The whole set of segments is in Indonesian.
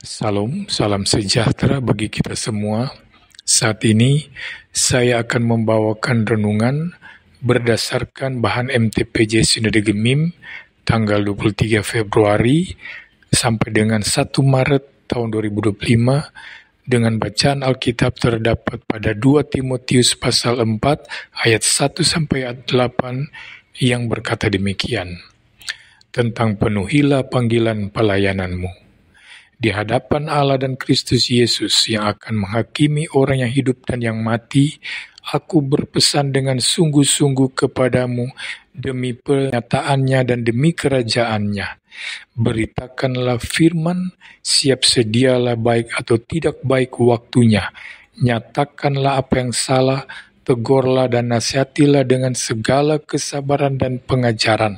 Salam, salam sejahtera bagi kita semua. Saat ini saya akan membawakan renungan berdasarkan bahan MTPJ Sinode Gemim tanggal 23 Februari sampai dengan 1 Maret tahun 2025 dengan bacaan Alkitab terdapat pada 2 Timotius pasal 4 ayat 1 sampai ayat 8 yang berkata demikian. Tentang penuhilah panggilan pelayananmu di hadapan Allah dan Kristus Yesus yang akan menghakimi orang yang hidup dan yang mati. Aku berpesan dengan sungguh-sungguh kepadamu demi pernyataannya dan demi kerajaannya. Beritakanlah firman, siap sedialah baik atau tidak baik waktunya. Nyatakanlah apa yang salah, tegurlah dan nasihatilah dengan segala kesabaran dan pengajaran.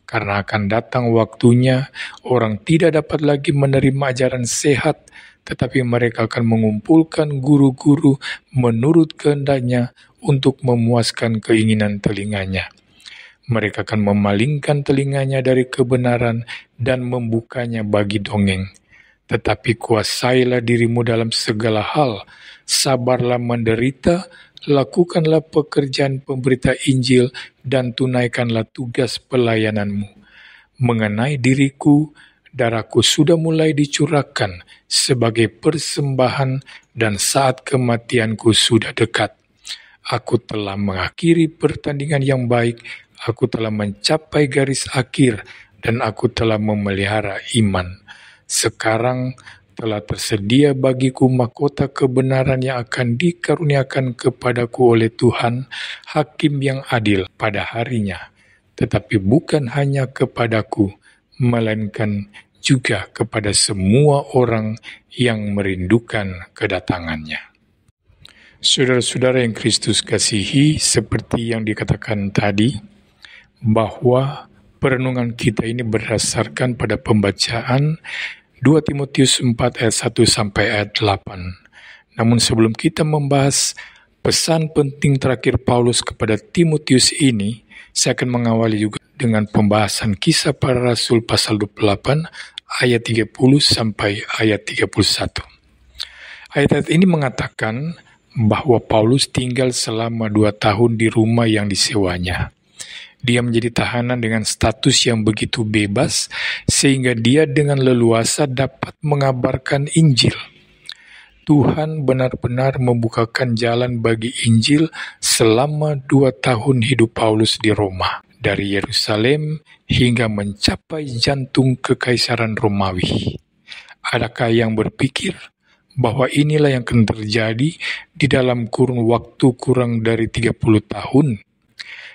Karena akan datang waktunya, orang tidak dapat lagi menerima ajaran sehat, tetapi mereka akan mengumpulkan guru-guru menurut kehendaknya untuk memuaskan keinginan telinganya. Mereka akan memalingkan telinganya dari kebenaran dan membukanya bagi dongeng. Tetapi kuasailah dirimu dalam segala hal, sabarlah menderita, lakukanlah pekerjaan pemberita Injil dan tunaikanlah tugas pelayananmu. Mengenai diriku, darahku sudah mulai dicurahkan sebagai persembahan dan saat kematianku sudah dekat. Aku telah mengakhiri pertandingan yang baik, aku telah mencapai garis akhir dan aku telah memelihara iman. Sekarang telah tersedia bagiku mahkota kebenaran yang akan dikaruniakan kepadaku oleh Tuhan, Hakim yang adil pada harinya. Tetapi bukan hanya kepadaku, melainkan juga kepada semua orang yang merindukan kedatangannya. Saudara-saudara yang Kristus kasihi, seperti yang dikatakan tadi, bahwa perenungan kita ini berdasarkan pada pembacaan 2 Timotius 4 ayat 1 sampai ayat 8. Namun sebelum kita membahas pesan penting terakhir Paulus kepada Timotius ini, saya akan mengawali juga dengan pembahasan Kisah Para Rasul pasal 28 ayat 30 sampai ayat 31. Ayat-ayat ini mengatakan bahwa Paulus tinggal selama 2 tahun di rumah yang disewanya. Dia menjadi tahanan dengan status yang begitu bebas, sehingga dia dengan leluasa dapat mengabarkan Injil. Tuhan benar-benar membukakan jalan bagi Injil selama 2 tahun hidup Paulus di Roma, dari Yerusalem hingga mencapai jantung Kekaisaran Romawi. Adakah yang berpikir bahwa inilah yang akan terjadi di dalam kurun waktu kurang dari 30 tahun?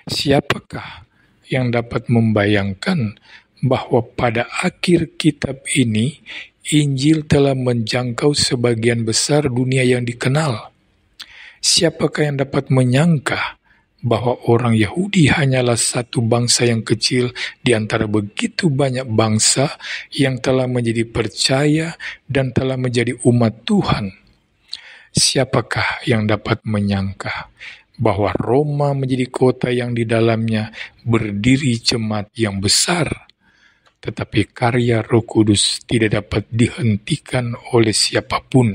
Siapakah yang dapat membayangkan bahwa pada akhir kitab ini Injil telah menjangkau sebagian besar dunia yang dikenal? Siapakah yang dapat menyangka bahwa orang Yahudi hanyalah satu bangsa yang kecil di antara begitu banyak bangsa yang telah menjadi percaya dan telah menjadi umat Tuhan? Siapakah yang dapat menyangka bahwa Roma menjadi kota yang di dalamnya berdiri jemaat yang besar, tetapi karya Roh Kudus tidak dapat dihentikan oleh siapapun.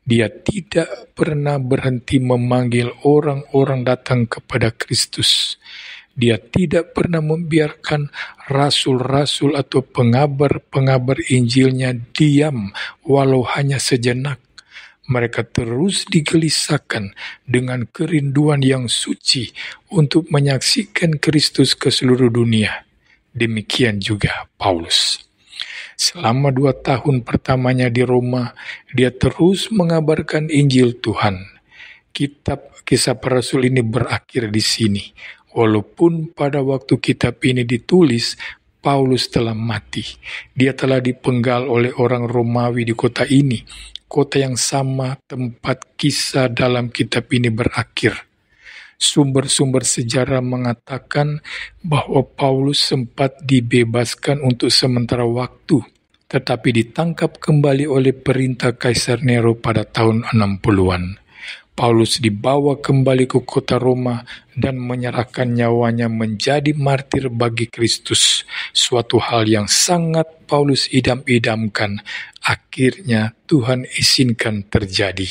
Dia tidak pernah berhenti memanggil orang-orang datang kepada Kristus. Dia tidak pernah membiarkan rasul-rasul atau pengabar-pengabar Injilnya diam walau hanya sejenak. Mereka terus digelisahkan dengan kerinduan yang suci untuk menyaksikan Kristus ke seluruh dunia. Demikian juga Paulus. Selama 2 tahun pertamanya di Roma, dia terus mengabarkan Injil Tuhan. Kitab Kisah Para Rasul ini berakhir di sini. Walaupun pada waktu kitab ini ditulis, Paulus telah mati. Dia telah dipenggal oleh orang Romawi di kota ini, kota yang sama tempat kisah dalam kitab ini berakhir. Sumber-sumber sejarah mengatakan bahwa Paulus sempat dibebaskan untuk sementara waktu, tetapi ditangkap kembali oleh perintah Kaisar Nero pada tahun 60-an. Paulus dibawa kembali ke kota Roma dan menyerahkan nyawanya menjadi martir bagi Kristus, suatu hal yang sangat Paulus idam-idamkan. Akhirnya Tuhan izinkan terjadi.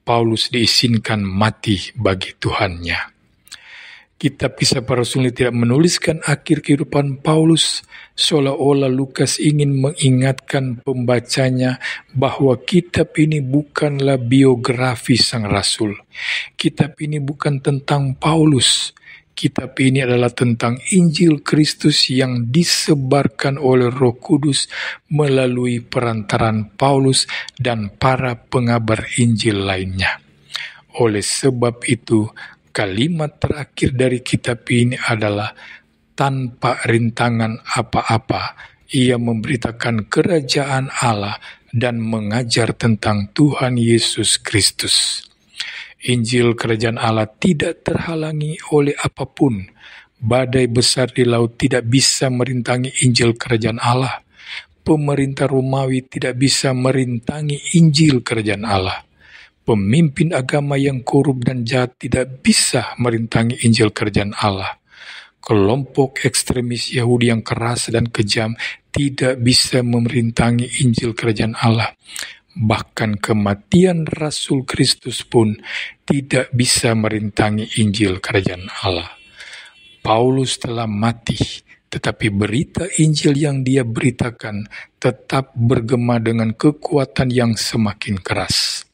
Paulus diizinkan mati bagi Tuhannya. Kitab Kisah Para Rasul tidak menuliskan akhir kehidupan Paulus, seolah-olah Lukas ingin mengingatkan pembacanya bahwa kitab ini bukanlah biografi sang rasul. Kitab ini bukan tentang Paulus. Kitab ini adalah tentang Injil Kristus yang disebarkan oleh Roh Kudus melalui perantaran Paulus dan para pengabar Injil lainnya. Oleh sebab itu, kalimat terakhir dari kitab ini adalah tanpa rintangan apa-apa. Ia memberitakan kerajaan Allah dan mengajar tentang Tuhan Yesus Kristus. Injil kerajaan Allah tidak terhalangi oleh apapun. Badai besar di laut tidak bisa merintangi Injil kerajaan Allah. Pemerintah Romawi tidak bisa merintangi Injil kerajaan Allah. Pemimpin agama yang korup dan jahat tidak bisa merintangi Injil kerajaan Allah. Kelompok ekstremis Yahudi yang keras dan kejam tidak bisa memerintangi Injil kerajaan Allah. Bahkan kematian Rasul Kristus pun tidak bisa merintangi Injil kerajaan Allah. Paulus telah mati, tetapi berita Injil yang dia beritakan tetap bergema dengan kekuatan yang semakin keras.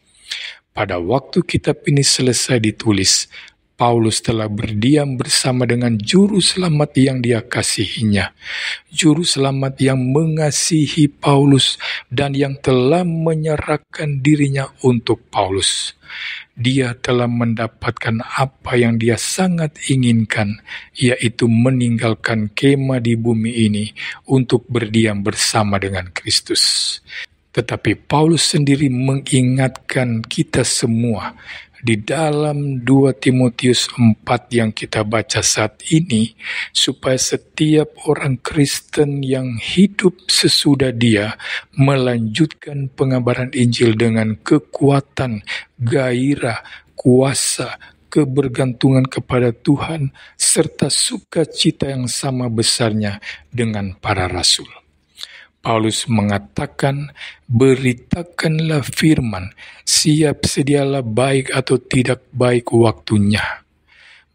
Pada waktu kitab ini selesai ditulis, Paulus telah berdiam bersama dengan Juru Selamat yang dia kasihinya. Juru Selamat yang mengasihi Paulus dan yang telah menyerahkan dirinya untuk Paulus. Dia telah mendapatkan apa yang dia sangat inginkan, yaitu meninggalkan kemah di bumi ini untuk berdiam bersama dengan Kristus. Tetapi Paulus sendiri mengingatkan kita semua di dalam 2 Timotius 4 yang kita baca saat ini, supaya setiap orang Kristen yang hidup sesudah dia melanjutkan pengabaran Injil dengan kekuatan, gairah, kuasa, kebergantungan kepada Tuhan, serta sukacita yang sama besarnya dengan para rasul. Paulus mengatakan, beritakanlah firman, siap sedialah baik atau tidak baik waktunya.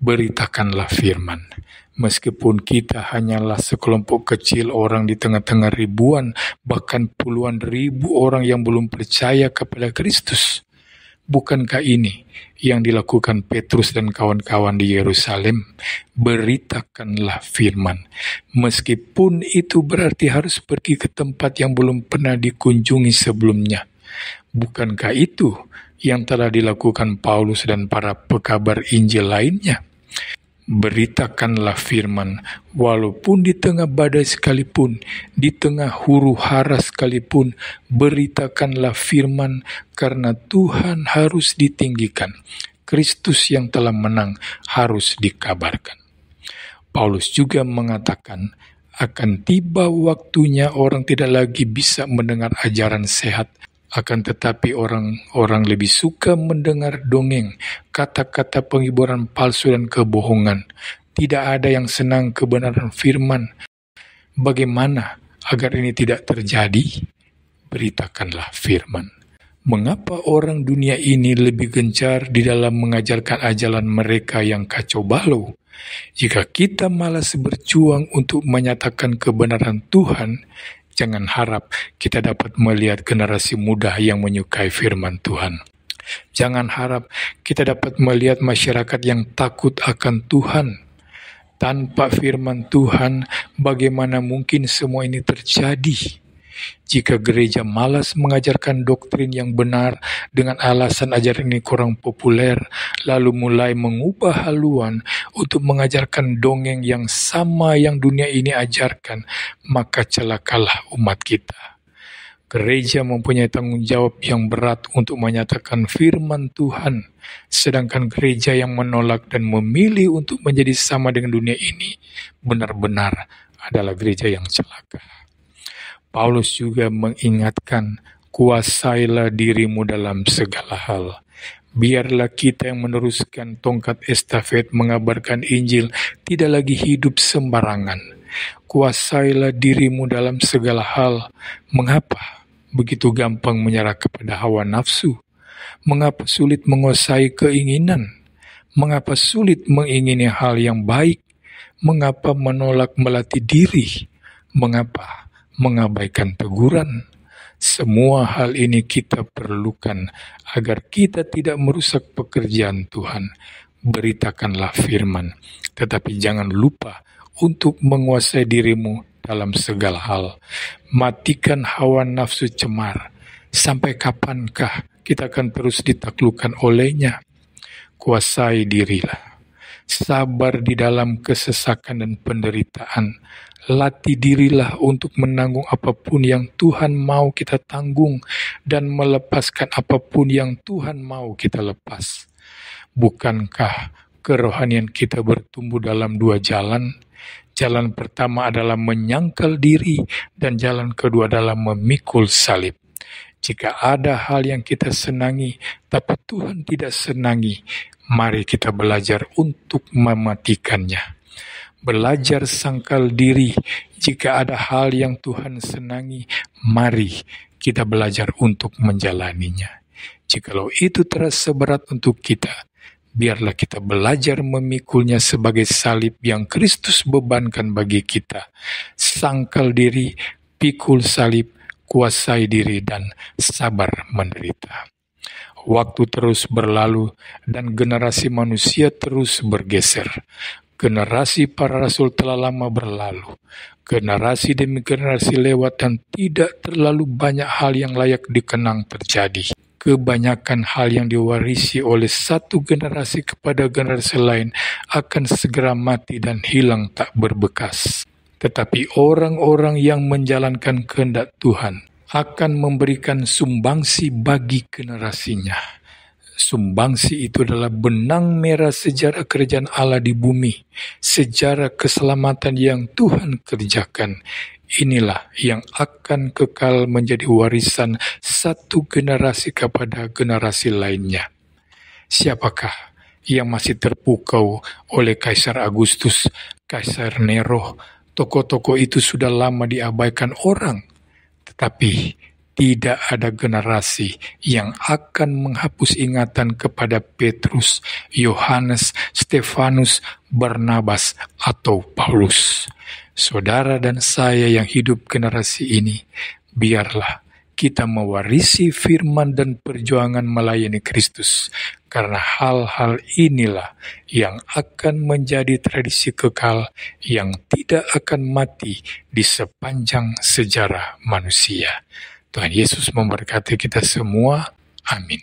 Beritakanlah firman. Meskipun kita hanyalah sekelompok kecil orang di tengah-tengah ribuan, bahkan puluhan ribu orang yang belum percaya kepada Kristus. Bukankah ini yang dilakukan Petrus dan kawan-kawan di Yerusalem? Beritakanlah firman. Meskipun itu berarti harus pergi ke tempat yang belum pernah dikunjungi sebelumnya. Bukankah itu yang telah dilakukan Paulus dan para pekabar Injil lainnya? Beritakanlah firman, walaupun di tengah badai sekalipun, di tengah huru hara sekalipun, beritakanlah firman, karena Tuhan harus ditinggikan. Kristus yang telah menang harus dikabarkan. Paulus juga mengatakan, akan tiba waktunya orang tidak lagi bisa mendengar ajaran sehat, akan tetapi orang-orang lebih suka mendengar dongeng, kata-kata penghiburan palsu dan kebohongan. Tidak ada yang senang kebenaran firman. Bagaimana agar ini tidak terjadi? Beritakanlah firman. Mengapa orang dunia ini lebih gencar di dalam mengajarkan ajaran mereka yang kacau balau? Jika kita malas berjuang untuk menyatakan kebenaran Tuhan, jangan harap kita dapat melihat generasi muda yang menyukai firman Tuhan. Jangan harap kita dapat melihat masyarakat yang takut akan Tuhan. Tanpa firman Tuhan, bagaimana mungkin semua ini terjadi? Jika gereja malas mengajarkan doktrin yang benar dengan alasan ajaran ini kurang populer, lalu mulai mengubah haluan untuk mengajarkan dongeng yang sama yang dunia ini ajarkan, maka celakalah umat kita. Gereja mempunyai tanggung jawab yang berat untuk menyatakan firman Tuhan, sedangkan gereja yang menolak dan memilih untuk menjadi sama dengan dunia ini benar-benar adalah gereja yang celaka. Paulus juga mengingatkan, kuasailah dirimu dalam segala hal. Biarlah kita yang meneruskan tongkat estafet mengabarkan Injil tidak lagi hidup sembarangan. Kuasailah dirimu dalam segala hal. Mengapa begitu gampang menyerah kepada hawa nafsu? Mengapa sulit menguasai keinginan? Mengapa sulit mengingini hal yang baik? Mengapa menolak melatih diri? Mengapa mengabaikan teguran? Semua hal ini kita perlukan agar kita tidak merusak pekerjaan Tuhan. Beritakanlah firman, tetapi jangan lupa untuk menguasai dirimu dalam segala hal. Matikan hawa nafsu cemar. Sampai kapankah kita akan terus ditaklukkan olehnya? Kuasai dirilah. Sabar di dalam kesesakan dan penderitaan. Latih dirilah untuk menanggung apapun yang Tuhan mau kita tanggung dan melepaskan apapun yang Tuhan mau kita lepas. Bukankah kerohanian kita bertumbuh dalam dua jalan? Jalan pertama adalah menyangkal diri dan jalan kedua adalah memikul salib. Jika ada hal yang kita senangi, tapi Tuhan tidak senangi, mari kita belajar untuk mematikannya. Belajar sangkal diri. Jika ada hal yang Tuhan senangi, mari kita belajar untuk menjalaninya. Jikalau itu terasa berat untuk kita, biarlah kita belajar memikulnya sebagai salib yang Kristus bebankan bagi kita. Sangkal diri, pikul salib, kuasai diri, dan sabar menderita. Waktu terus berlalu dan generasi manusia terus bergeser. Generasi para rasul telah lama berlalu. Generasi demi generasi lewat dan tidak terlalu banyak hal yang layak dikenang terjadi. Kebanyakan hal yang diwarisi oleh satu generasi kepada generasi lain akan segera mati dan hilang tak berbekas. Tetapi orang-orang yang menjalankan kehendak Tuhan akan memberikan sumbangsi bagi generasinya. Sumbangsi itu adalah benang merah sejarah kerajaan Allah di bumi, sejarah keselamatan yang Tuhan kerjakan. Inilah yang akan kekal menjadi warisan satu generasi kepada generasi lainnya. Siapakah yang masih terpukau oleh Kaisar Agustus, Kaisar Nero? Tokoh-tokoh itu sudah lama diabaikan orang, tetapi tidak ada generasi yang akan menghapus ingatan kepada Petrus, Yohanes, Stefanus, Barnabas, atau Paulus. Saudara dan saya yang hidup generasi ini, biarlah kita mewarisi firman dan perjuangan melayani Kristus, karena hal-hal inilah yang akan menjadi tradisi kekal yang tidak akan mati di sepanjang sejarah manusia. Tuhan Yesus memberkati kita semua. Amin.